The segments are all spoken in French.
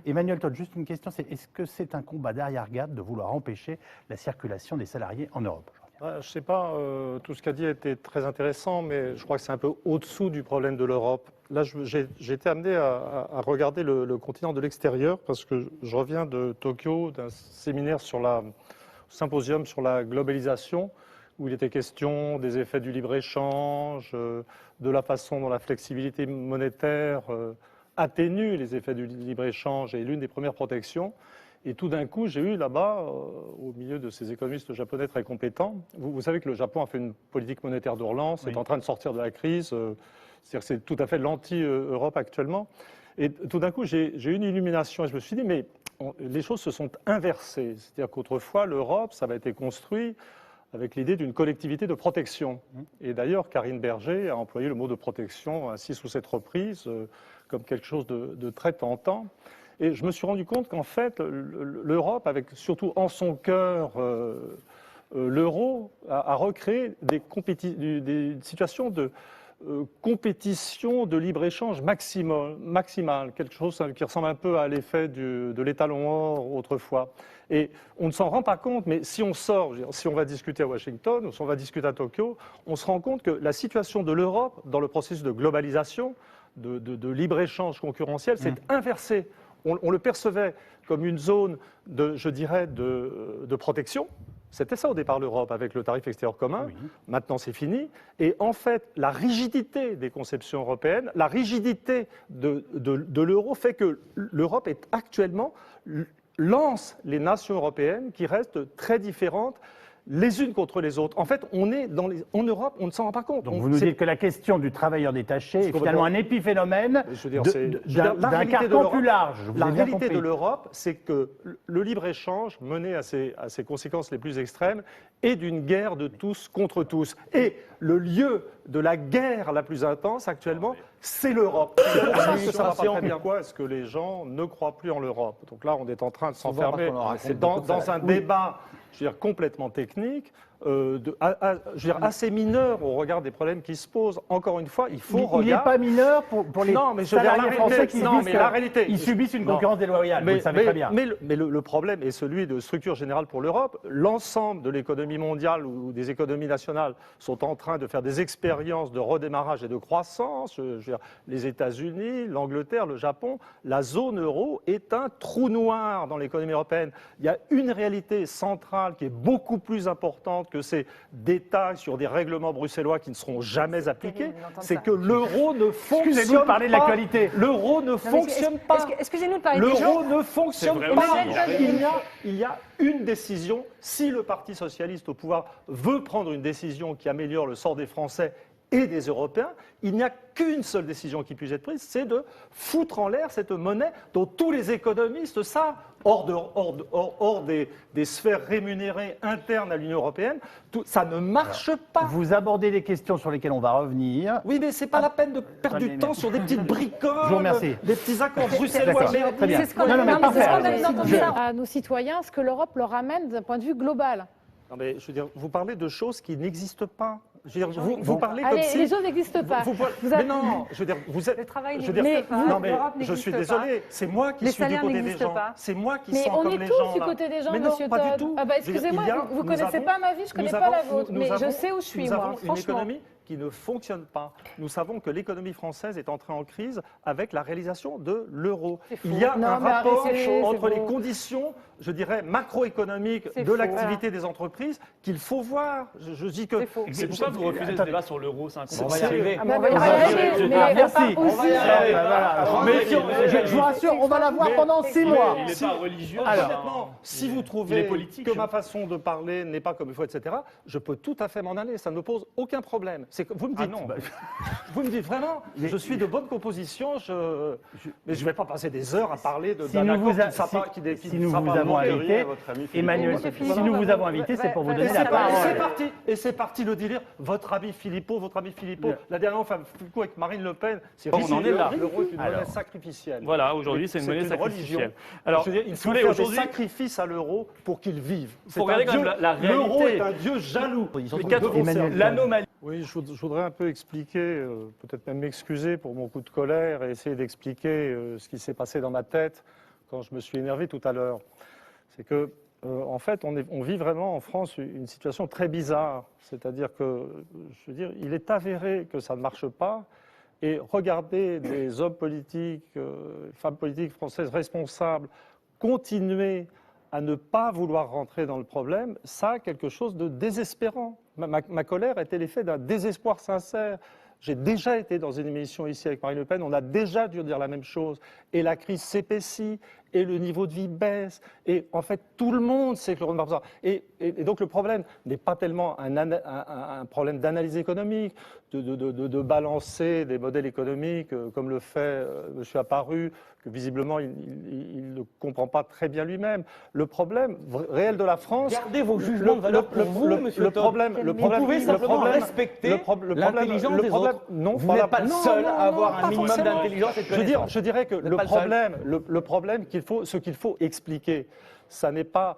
Emmanuel Todt, juste une question, est-ce que c'est un combat d'arrière-garde de vouloir empêcher la circulation des salariés en Europe? Je ne sais pas, tout ce qu'a dit était très intéressant, mais je crois que c'est un peu au-dessous du problème de l'Europe. Là, j'ai été amené à regarder le continent de l'extérieur parce que je reviens de Tokyo, d'un séminaire symposium sur la globalisation, où il était question des effets du libre-échange, de la façon dont la flexibilité monétaire atténue les effets du libre-échange et l'une des premières protections. Et tout d'un coup, j'ai eu là-bas, au milieu de ces économistes japonais très compétents, vous savez que le Japon a fait une politique monétaire de relance, est en train de sortir de la crise, c'est-à-dire que c'est tout à fait l'anti-Europe actuellement. Et tout d'un coup, j'ai eu une illumination et je me suis dit, mais les choses se sont inversées. C'est-à-dire qu'autrefois, l'Europe, ça avait été construit avec l'idée d'une collectivité de protection. Et d'ailleurs, Karine Berger a employé le mot de protection à 6 ou 7 reprises comme quelque chose de très tentant. Et je me suis rendu compte qu'en fait, l'Europe, avec surtout en son cœur l'euro, a recréé des situations de compétition de libre-échange maximale, quelque chose qui ressemble un peu à l'effet de l'étalon or autrefois. Et on ne s'en rend pas compte, mais si on sort, si on va discuter à Washington ou si on va discuter à Tokyo, on se rend compte que la situation de l'Europe dans le processus de globalisation, de libre-échange concurrentiel, s'est inversée. On le percevait comme une zone je dirais, de protection. C'était ça au départ l'Europe, avec le tarif extérieur commun. Oui. Maintenant, c'est fini. Et en fait, la rigidité des conceptions européennes, la rigidité de l'euro fait que l'Europe est actuellement lance les nations européennes qui restent très différentes les unes contre les autres. En fait, on est en Europe, on ne s'en rend pas compte. Donc vous nous dites que la question du travailleur détaché est finalement un épiphénomène d'un carcan plus large. La réalité de l'Europe, c'est que le libre-échange mené à ses conséquences les plus extrêmes est d'une guerre de tous contre tous. Et le lieu de la guerre la plus intense actuellement, c'est l'Europe. C'est pour ça que ça va pas très bien. Pourquoi est-ce que les gens ne croient plus en l'Europe? Donc là, on est en train de s'enfermer dans un débat, je veux dire, complètement technique, assez mineur au regard des problèmes qui se posent. Encore une fois, il faut regarder. Il n'est pas mineur pour les salariés français qui ils subissent une concurrence déloyale, vous le savez très bien. Mais le problème est celui de structure générale pour l'Europe. L'ensemble de l'économie mondiale ou des économies nationales sont en train de faire des expériences de redémarrage et de croissance. Je veux dire, les États-Unis, l'Angleterre, le Japon, la zone euro est un trou noir dans l'économie européenne. Il y a une réalité centrale qui est beaucoup plus importante que ces détails sur des règlements bruxellois qui ne seront jamais appliqués, c'est que l'euro ne fonctionne pas. Excusez-nous de parler de l'actualité. L'euro ne fonctionne pas. Excusez-nous de parler des gens. L'euro ne fonctionne pas. Il y a une décision. Si le Parti socialiste au pouvoir veut prendre une décision qui améliore le sort des Français et des Européens, il n'y a qu'une seule décision qui puisse être prise, c'est de foutre en l'air cette monnaie dont tous les économistes savent, hors des sphères rémunérées internes à l'Union européenne, ça ne marche pas. Vous abordez des questions sur lesquelles on va revenir. Oui, mais c'est pas la peine de perdre du temps sur des petites bricoles, je vous remercie. Des petits accords bruxellois. C'est ce qu'on a dit à nos citoyens, ce que l'Europe leur amène d'un point de vue global. Non, mais je veux dire, vous parlez de choses qui n'existent pas. Je veux dire, vous parlez comme si... les choses n'existent pas. Mais non, je veux dire, vous êtes... Le travail n'existe pas. Non, mais je suis désolé, c'est moi qui suis du côté des gens. C'est moi qui sens comme les gens. Mais on est tous du côté des gens, monsieur Todt. Mais non, pas du tout. Excusez-moi, vous ne connaissez pas ma vie, je ne connais pas la vôtre. Mais je sais où je suis, moi, franchement. Une économie qui ne fonctionne pas. Nous savons que l'économie française est entrée en crise avec la réalisation de l'euro. Il y a un rapport entre les conditions, je dirais, macroéconomiques de l'activité des entreprises qu'il faut voir. Je dis que... C'est pourquoi vous refusez ce débat sur l'euro? On va y arriver. Merci. Mais je vous rassure, on va l'avoir pendant 6 mois. Il n'est pas religieux. Honnêtement, si vous trouvez que ma façon de parler n'est pas comme il faut, etc., je peux tout à fait m'en aller. Ça ne me pose aucun problème. Vous me dites, vous me dites vraiment, je suis de bonne composition, mais je ne vais pas passer des heures à parler d'un accord qui si nous vous avons invité, Emmanuel, si nous vous avons invité, c'est pour vous donner la parole. Et c'est parti le délire, votre ami Philippot. La dernière fois, avec Marine Le Pen, on en est là. L'euro est une monnaie sacrificielle. Voilà, aujourd'hui, c'est une monnaie sacrificielle. Alors, il faut faire des sacrifices à l'euro pour qu'il vive. Il faut regarder quand même la réalité. L'euro est un dieu jaloux. L'anomalie. Oui, je voudrais un peu expliquer, peut-être même m'excuser pour mon coup de colère et essayer d'expliquer ce qui s'est passé dans ma tête quand je me suis énervé tout à l'heure. C'est que, en fait, on vit vraiment en France une situation très bizarre. C'est-à-dire que, je veux dire, il est avéré que ça ne marche pas. Et regardez des hommes politiques, femmes politiques françaises responsables continuer à ne pas vouloir rentrer dans le problème, ça a quelque chose de désespérant. Ma colère était l'effet d'un désespoir sincère. J'ai déjà été dans une émission ici avec Marine Le Pen, on a déjà dû dire la même chose. Et la crise s'épaissit, et le niveau de vie baisse. Et en fait, tout le monde sait que le rendement pas. Et donc le problème n'est pas tellement un problème d'analyse économique, de balancer des modèles économiques comme le fait M. Apparu, que visiblement il ne comprend pas très bien lui-même. Le problème réel de la France... Gardez vos jugements de valeur pour vous, monsieur Todd. Vous pouvez simplement respecter l'intelligence des autres. Non, vous n'êtes pas le seul à avoir un minimum d'intelligence et de connaissance. Je dirais que le problème ce qu'il faut expliquer, ça n'est pas...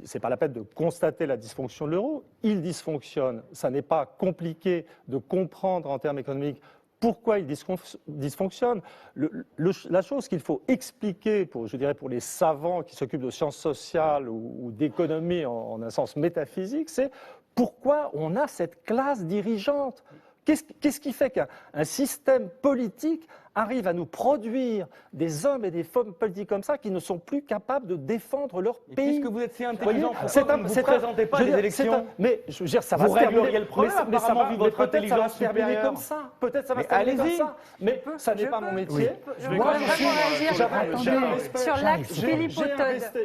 C'est pas la peine de constater la dysfonction de l'euro, il dysfonctionne. Ça n'est pas compliqué de comprendre en termes économiques pourquoi il dysfonctionne. La chose qu'il faut expliquer, je dirais pour les savants qui s'occupent de sciences sociales ou d'économie en un sens métaphysique, c'est pourquoi on a cette classe dirigeante. Qu'est-ce qui fait qu'un système politique arrive à nous produire des hommes et des femmes politiques comme ça qui ne sont plus capables de défendre leur pays? Puisque vous êtes si intelligent, pourquoi vous ne vous présentez pas à des élections? Mais je veux dire, ça va vous régleriez le problème, apparemment, vu votre intelligence supérieure. Comme ça. Peut-être ça va se terminer comme ça. Mais ça n'est pas mon métier.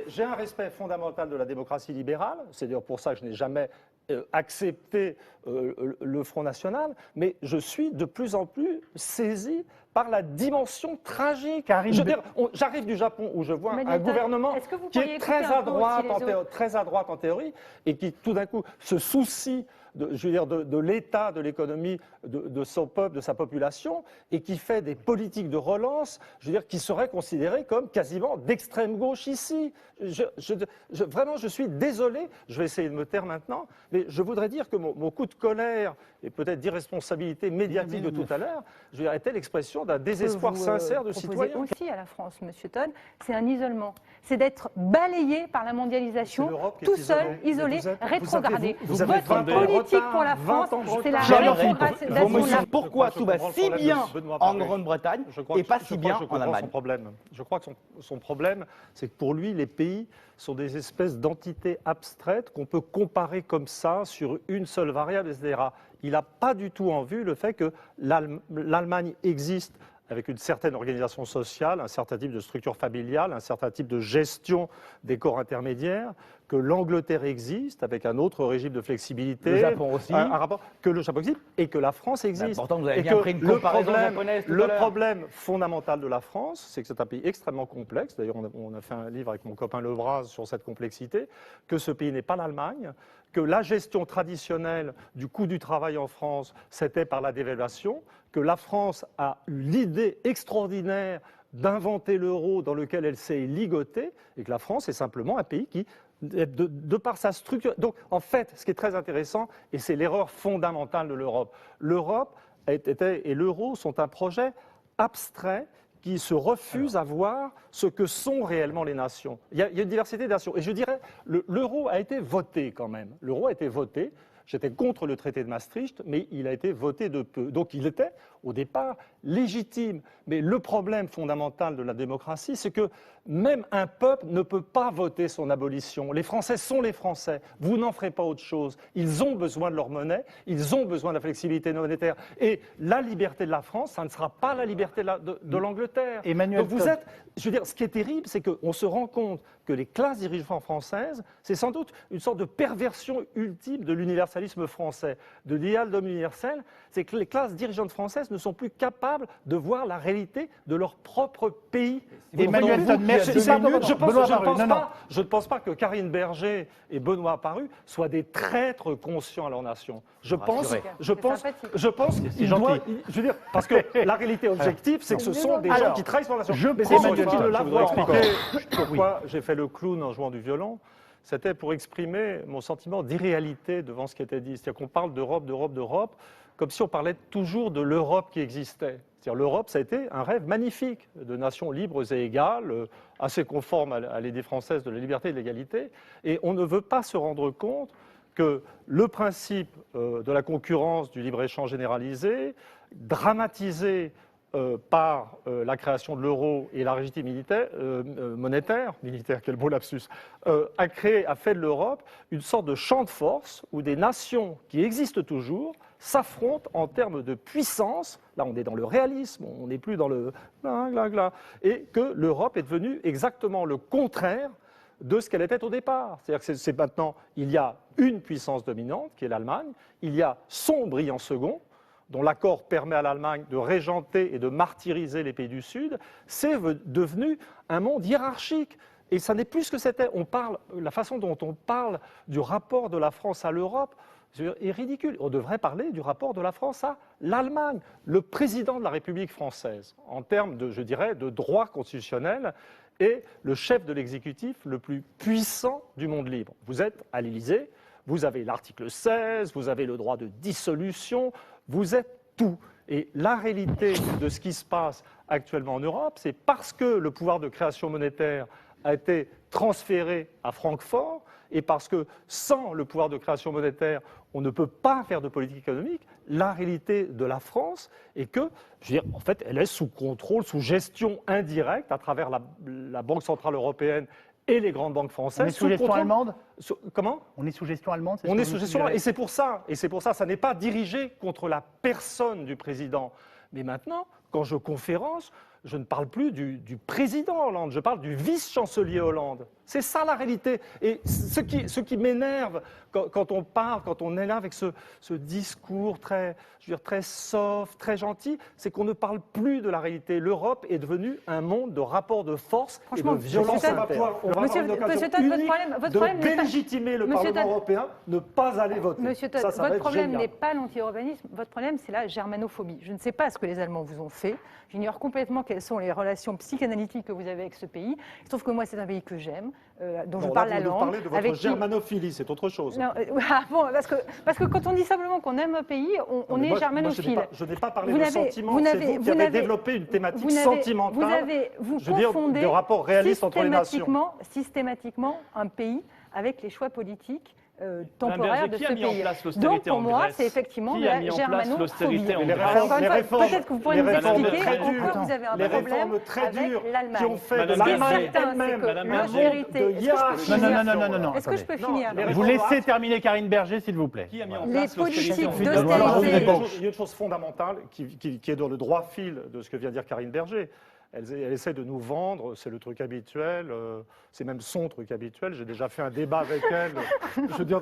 J'ai un respect fondamental de la démocratie libérale. C'est d'ailleurs pour ça que je n'ai jamais accepté le Front National. Mais je suis de plus en plus saisi par la dimension tragique. J'arrive du Japon où je vois un gouvernement qui est très à droite en théorie et qui tout d'un coup se soucie de l'état de l'économie de son peuple, de sa population, et qui fait des politiques de relance, qui seraient considérées comme quasiment d'extrême gauche ici. Vraiment, je suis désolé, je vais essayer de me taire maintenant, mais je voudrais dire que mon coup de colère et peut-être d'irresponsabilité médiatique de tout à l'heure, était l'expression d'un désespoir sincère de citoyens. Aussi à la France, Monsieur Todd, c'est un isolement. C'est d'être balayé par la mondialisation, tout seul, isolé, rétrogradé. Votre politique pour la France, c'est la rétrogradation. Pourquoi tout va si bien en Grande-Bretagne et pas si bien en Allemagne? Je crois que son problème, c'est que pour lui, les pays sont des espèces d'entités abstraites qu'on peut comparer comme ça sur une seule variable, etc. Il n'a pas du tout en vue le fait que l'Allemagne existe avec une certaine organisation sociale, un certain type de structure familiale, un certain type de gestion des corps intermédiaires, que l'Angleterre existe avec un autre régime de flexibilité, le Japon aussi, que le Japon existe et que la France existe. Pourtant, vous avez bien pris une comparaison japonaise tout à l'heure. Le problème fondamental de la France, c'est que c'est un pays extrêmement complexe. D'ailleurs, on a fait un livre avec mon copain Lebras sur cette complexité, que ce pays n'est pas l'Allemagne, que la gestion traditionnelle du coût du travail en France, c'était par la dévaluation, que la France a eu l'idée extraordinaire d'inventer l'euro dans lequel elle s'est ligotée, et que la France est simplement un pays qui, de par sa structure... Donc, en fait, ce qui est très intéressant, et c'est l'erreur fondamentale de l'Europe, l'Europe et l'euro sont un projet abstrait qui se refuse à voir ce que sont réellement les nations. Il y a une diversité de nations. Et je dirais, l'euro a été voté quand même. L'euro a été voté. J'étais contre le traité de Maastricht, mais il a été voté de peu. Donc il était, au départ, légitime. Mais le problème fondamental de la démocratie, c'est que même un peuple ne peut pas voter son abolition. Les Français sont les Français. Vous n'en ferez pas autre chose. Ils ont besoin de leur monnaie, ils ont besoin de la flexibilité monétaire. Et la liberté de la France, ça ne sera pas la liberté de l'Angleterre. Emmanuel Donc vous êtes... Je veux dire, ce qui est terrible, c'est qu'on se rend compte que les classes dirigeantes françaises, c'est sans doute une sorte de perversion ultime de l'universalisme français, de l'idéal d'homme universel, c'est que les classes dirigeantes françaises ne sont plus capables de voir la réalité de leur propre pays. Emmanuel Todd, merci. Je ne pense pas que Karine Berger et Benoît Apparu soient des traîtres conscients à leur nation. Je pense qu'ils doivent... Je veux dire, parce que la réalité objective, c'est que ce sont des gens qui trahissent leur nation. Je voudrais expliquer pourquoi j'ai fait le clown en jouant du violon. C'était pour exprimer mon sentiment d'irréalité devant ce qui était dit. C'est-à-dire qu'on parle d'Europe, comme si on parlait toujours de l'Europe qui existait. C'est-à-dire l'Europe, ça a été un rêve magnifique de nations libres et égales, assez conformes à l'idée française de la liberté et de l'égalité. Et on ne veut pas se rendre compte que le principe de la concurrence, du libre-échange généralisé, dramatisé par la création de l'euro et la rigidité monétaire, quel beau lapsus, a fait de l'Europe une sorte de champ de force où des nations qui existent toujours s'affrontent en termes de puissance. Là, on est dans le réalisme, on n'est plus dans le et que l'Europe est devenue exactement le contraire de ce qu'elle était au départ. C'est-à-dire que c'est maintenant, il y a une puissance dominante, qui est l'Allemagne, il y a son brillant second, dont l'accord permet à l'Allemagne de régenter et de martyriser les pays du Sud, c'est devenu un monde hiérarchique. Et ça n'est plus ce que c'était. La façon dont on parle du rapport de la France à l'Europe est ridicule. On devrait parler du rapport de la France à l'Allemagne. Le président de la République française, en termes de, je dirais, de droit constitutionnel, est le chef de l'exécutif le plus puissant du monde libre. Vous êtes à l'Élysée, vous avez l'article 16, vous avez le droit de dissolution, vous êtes tout. Et la réalité de ce qui se passe actuellement en Europe, c'est parce que le pouvoir de création monétaire a été transféré à Francfort et parce que sans le pouvoir de création monétaire, on ne peut pas faire de politique économique, la réalité de la France est que, je veux dire, en fait, elle est sous contrôle, sous gestion indirecte à travers la Banque centrale européenne et les grandes banques françaises. On est sous gestion allemande ? Comment ? On est sous gestion allemande ? On est sous gestion allemande. Et c'est pour ça, ça n'est pas dirigé contre la personne du président. Mais maintenant, quand je conférence, je ne parle plus du président Hollande, je parle du vice-chancelier Hollande. C'est ça la réalité. Et ce qui m'énerve quand on est là avec ce discours très soft, très gentil, c'est qu'on ne parle plus de la réalité. L'Europe est devenue un monde de rapports de force et de violence interne. On va avoir une occasion unique de délégitimer le Parlement européen, ne pas aller voter. Monsieur Todd, votre problème n'est pas l'anti-européanisme, votre problème c'est la germanophobie. Je ne sais pas ce que les Allemands vous ont fait, j'ignore complètement quelles sont les relations psychanalytiques que vous avez avec ce pays. Il se trouve que moi c'est un pays que j'aime, dont je parle la langue. Vous parlez de votre germanophilie, c'est autre chose. Non, bon, parce que quand on dit simplement qu'on aime un pays, on est germanophile. Je n'ai pas parlé de sentiment, c'est vous qui avez développé une thématique sentimentale, vous confondez de rapports réalistes entre les nations. Systématiquement un pays avec les choix politiques temporaire de ce pays. Donc pour moi, c'est effectivement de la germanophobie. Peut-être que vous pourrez nous expliquer en quoi vous avez un problème avec l'Allemagne. Qui ont fait de l'Allemagne elle-même Non. Est-ce que je peux finir? Vous laissez terminer Karine Berger, s'il vous plaît. Les politiques d'austérité. Il y a une chose fondamentale qui est dans le droit fil de ce que vient de dire Karine Berger. Elle essaie de nous vendre, c'est le truc habituel, c'est même son truc habituel. J'ai déjà fait un débat avec elle. Je veux dire,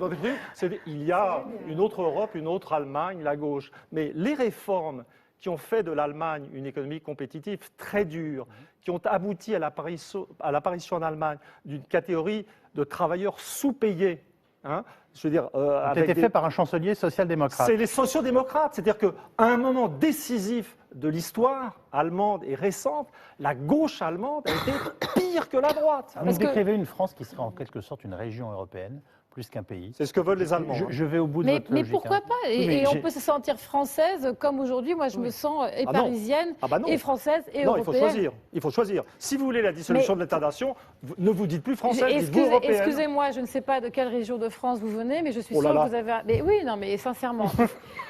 il y a une autre Europe, une autre Allemagne, la gauche. Mais les réformes qui ont fait de l'Allemagne une économie compétitive très dure, qui ont abouti à l'apparition en Allemagne d'une catégorie de travailleurs sous-payés, je veux dire, été fait par un chancelier social-démocrate. C'est les sociaux-démocrates. C'est-à-dire qu'à un moment décisif de l'histoire allemande et récente, la gauche allemande a été pire que la droite. Vous décrivez une France qui serait en quelque sorte une région européenne, plus qu'un pays. C'est ce que veulent les Allemands. Je vais au bout de votre logique. Mais pourquoi pas Et on peut se sentir française comme aujourd'hui. Moi, je me sens parisienne, et française, et européenne. Il faut choisir. Si vous voulez la dissolution de l'État-nation, ne vous dites plus française, dites-vous européenne. Excusez-moi, je ne sais pas de quelle région de France vous venez, mais je suis sûre que vous avez... Mais oui, non, mais sincèrement,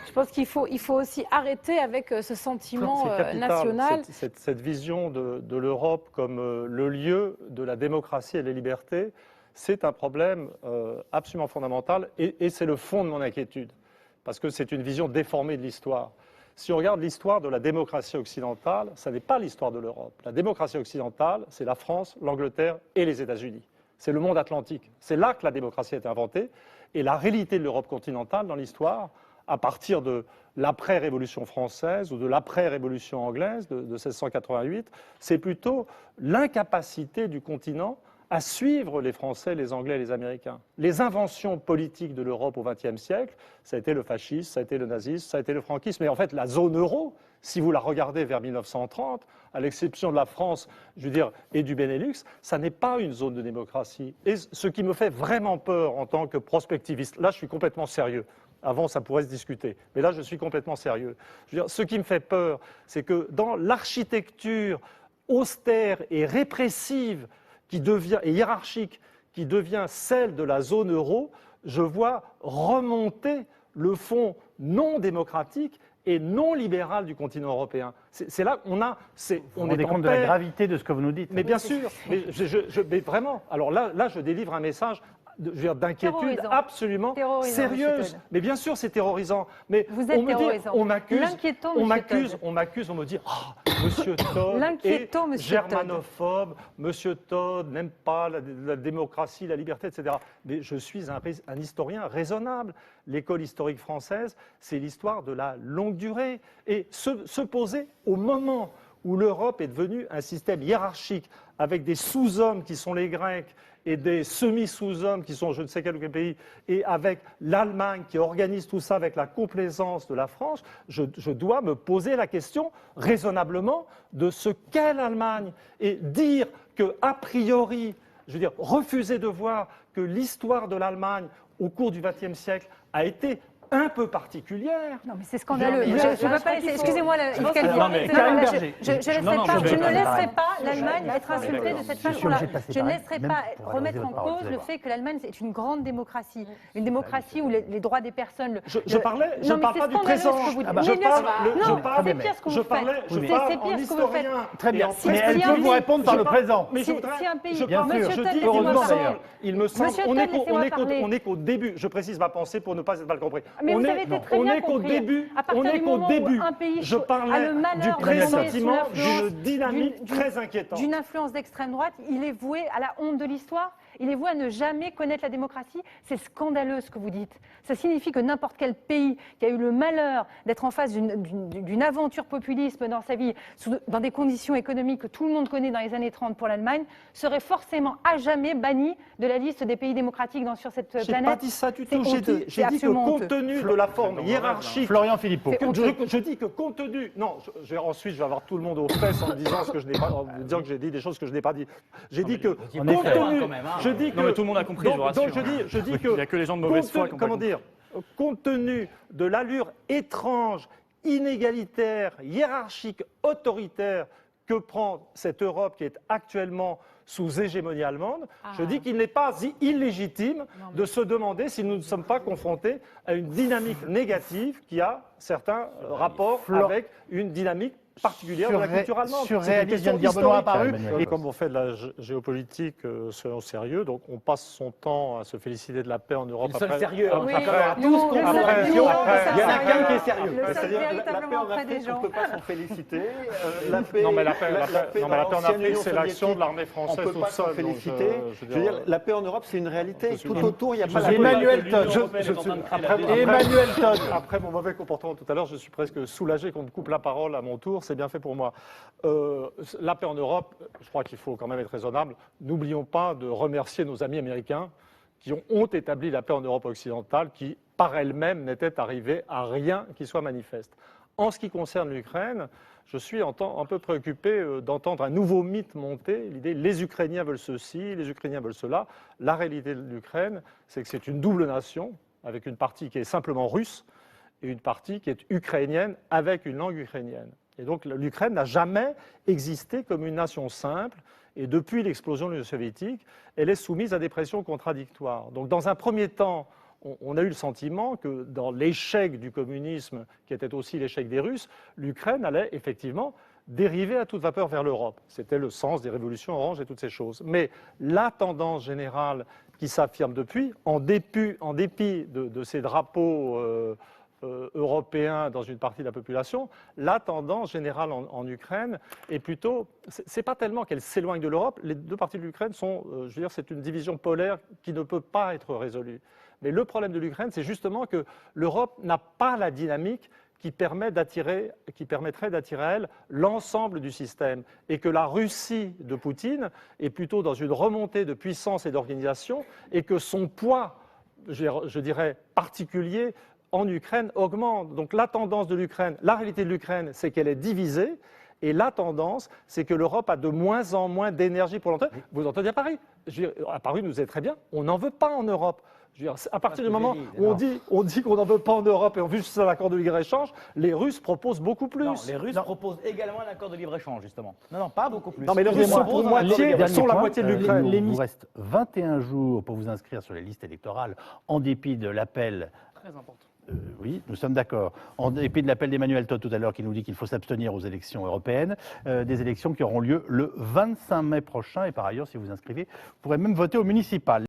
je pense qu'il faut aussi arrêter avec ce sentiment national. Cette vision de l'Europe comme le lieu de la démocratie et de la liberté, c'est un problème absolument fondamental et c'est le fond de mon inquiétude, parce que c'est une vision déformée de l'histoire. Si on regarde l'histoire de la démocratie occidentale, ça n'est pas l'histoire de l'Europe. La démocratie occidentale, c'est la France, l'Angleterre et les États-Unis. C'est le monde atlantique. C'est là que la démocratie a été inventée. Et la réalité de l'Europe continentale dans l'histoire, à partir de l'après-révolution française ou de l'après-révolution anglaise de 1688, c'est plutôt l'incapacité du continent à suivre les Français, les Anglais et les Américains. Les inventions politiques de l'Europe au XXe siècle, ça a été le fascisme, ça a été le nazisme, ça a été le franquisme. Et en fait, la zone euro, si vous la regardez vers 1930, à l'exception de la France, je veux dire, et du Benelux, ça n'est pas une zone de démocratie. Et ce qui me fait vraiment peur en tant que prospectiviste, là je suis complètement sérieux, Avant, ça pourrait se discuter. Mais là, je suis complètement sérieux. Je veux dire, ce qui me fait peur, c'est que dans l'architecture austère et répressive et hiérarchique qui devient celle de la zone euro, je vois remonter le fond non démocratique et non libéral du continent européen. C'est là qu'on a... Vous vous rendez compte de la gravité de ce que vous nous dites. Mais bien sûr, mais vraiment. Alors là, je délivre un message d'inquiétude absolument sérieuse. Mais bien sûr, c'est terrorisant. Mais vous êtes terrorisant. On m'accuse, on me dit Monsieur Todd est germanophobe, Monsieur Todd n'aime pas la démocratie, la liberté, etc. Mais je suis un historien raisonnable. L'école historique française, c'est l'histoire de la longue durée. Et se poser au moment où l'Europe est devenue un système hiérarchique avec des sous-hommes qui sont les Grecs et des semi-sous-hommes qui sont je ne sais quel pays, et avec l'Allemagne qui organise tout ça avec la complaisance de la France, je dois me poser la question raisonnablement de ce qu'est l'Allemagne et dire qu'a priori, je veux dire, refuser de voir que l'histoire de l'Allemagne au cours du XXe siècle a été un peu particulière. Non, mais c'est scandaleux. Je ne peux pas laisser. Excusez-moi, je ne laisserai pas l'Allemagne être insultée de cette façon-là. Je ne laisserai pas remettre en cause le fait que l'Allemagne est une grande démocratie. Une démocratie où les droits des personnes. Je parle pas du présent. C'est pire ce que vous faites. C'est pire ce que vous faites. Très bien. Mais elle peut vous répondre par le présent. Si un pays. Il me semble. On est qu'au début. Je précise ma pensée pour ne pas être mal compris. Mais vous avez été très bien compris. On est qu'au début. Je parlais du pressentiment d'une dynamique très inquiétante. D'une influence d'extrême droite, il est voué à la honte de l'histoire. Il est voué à ne jamais connaître la démocratie. C'est scandaleux ce que vous dites. Ça signifie que n'importe quel pays qui a eu le malheur d'être en face d'une aventure populisme dans sa vie, dans des conditions économiques que tout le monde connaît dans les années 30 pour l'Allemagne, serait forcément à jamais banni de la liste des pays démocratiques sur cette planète. Je n'ai pas dit ça du tout. J'ai dit que compte tenu de la forme hiérarchique... Florian Philippot. Je dis que compte tenu... Non, ensuite je vais avoir tout le monde aux fesses en disant ce que je n'ai pas... en disant que j'ai dit des choses que je n'ai pas dit. J'ai dit que compte tenu... Non, mais tout le monde a compris, je vous rassure. Donc je dis que... Il n'y a que les gens de mauvaise foi qui ont pas compris. Compte tenu de l'allure étrange, inégalitaire, hiérarchique, autoritaire que prend cette Europe qui est actuellement sous hégémonie allemande, je dis qu'il n'est pas illégitime de se demander si nous ne sommes pas confrontés à une dynamique négative qui a certains rapports avec une dynamique particulière de la culture allemande. Surréaliste, vient de dire Benoît apparu. Et comme on fait de la géopolitique au sérieux, donc on passe son temps à se féliciter de la paix en Europe. Le seul sérieux. Il y en a qu'un qui est sérieux. C'est-à-dire la paix en Afrique, on ne peut pas s'en féliciter. Non, mais la paix en Afrique, c'est l'action de l'armée française toute seule. On peut pas s'en féliciter. Je veux dire, la paix en Europe, c'est une réalité. Tout autour, il n'y a pas la Emmanuel Todd. Emmanuel Todd. Après mon mauvais comportement tout à l'heure, je suis presque soulagé qu'on me coupe la parole à mon tour. C'est bien fait pour moi. La paix en Europe, je crois qu'il faut quand même être raisonnable. N'oublions pas de remercier nos amis américains qui ont établi la paix en Europe occidentale, qui par elle-même n'était arrivée à rien qui soit manifeste. En ce qui concerne l'Ukraine, je suis un peu préoccupé d'entendre un nouveau mythe monter, l'idée les Ukrainiens veulent ceci, les Ukrainiens veulent cela. La réalité de l'Ukraine, c'est que c'est une double nation, avec une partie qui est simplement russe et une partie qui est ukrainienne avec une langue ukrainienne. Et donc l'Ukraine n'a jamais existé comme une nation simple, et depuis l'explosion de l'Union soviétique, elle est soumise à des pressions contradictoires. Donc dans un premier temps, on a eu le sentiment que dans l'échec du communisme, qui était aussi l'échec des Russes, l'Ukraine allait effectivement dériver à toute vapeur vers l'Europe. C'était le sens des révolutions oranges et toutes ces choses. Mais la tendance générale qui s'affirme depuis, en dépit de ces drapeaux européens dans une partie de la population, la tendance générale en Ukraine est plutôt... C'est pas tellement qu'elle s'éloigne de l'Europe, les deux parties de l'Ukraine sont, je veux dire, c'est une division polaire qui ne peut pas être résolue. Mais le problème de l'Ukraine, c'est justement que l'Europe n'a pas la dynamique qui permettrait d'attirer à elle l'ensemble du système, et que la Russie de Poutine est plutôt dans une remontée de puissance et d'organisation, et que son poids, je dirais, particulier en Ukraine augmente. Donc la tendance de l'Ukraine, la réalité de l'Ukraine, c'est qu'elle est divisée, Et la tendance, c'est que l'Europe a de moins en moins d'énergie pour l'entendre. Vous entendez à Paris. À Paris, nous savez très bien, on n'en veut pas en Europe. À partir du moment où on dit qu'on n'en veut pas en Europe et on veut juste l'accord de libre-échange, les Russes proposent beaucoup plus. Non, les Russes proposent également un accord de libre-échange, justement. Non, pas beaucoup plus. Non, mais les Russes sont pour la moitié de l'Ukraine. Il vous reste 21 jours pour vous inscrire sur les listes électorales, en dépit de l'appel. Très important. Oui, nous sommes d'accord. En dépit de l'appel d'Emmanuel Todt tout à l'heure qui nous dit qu'il faut s'abstenir aux élections européennes, des élections qui auront lieu le 25 mai prochain. Et par ailleurs, si vous inscrivez, vous pourrez même voter au municipal.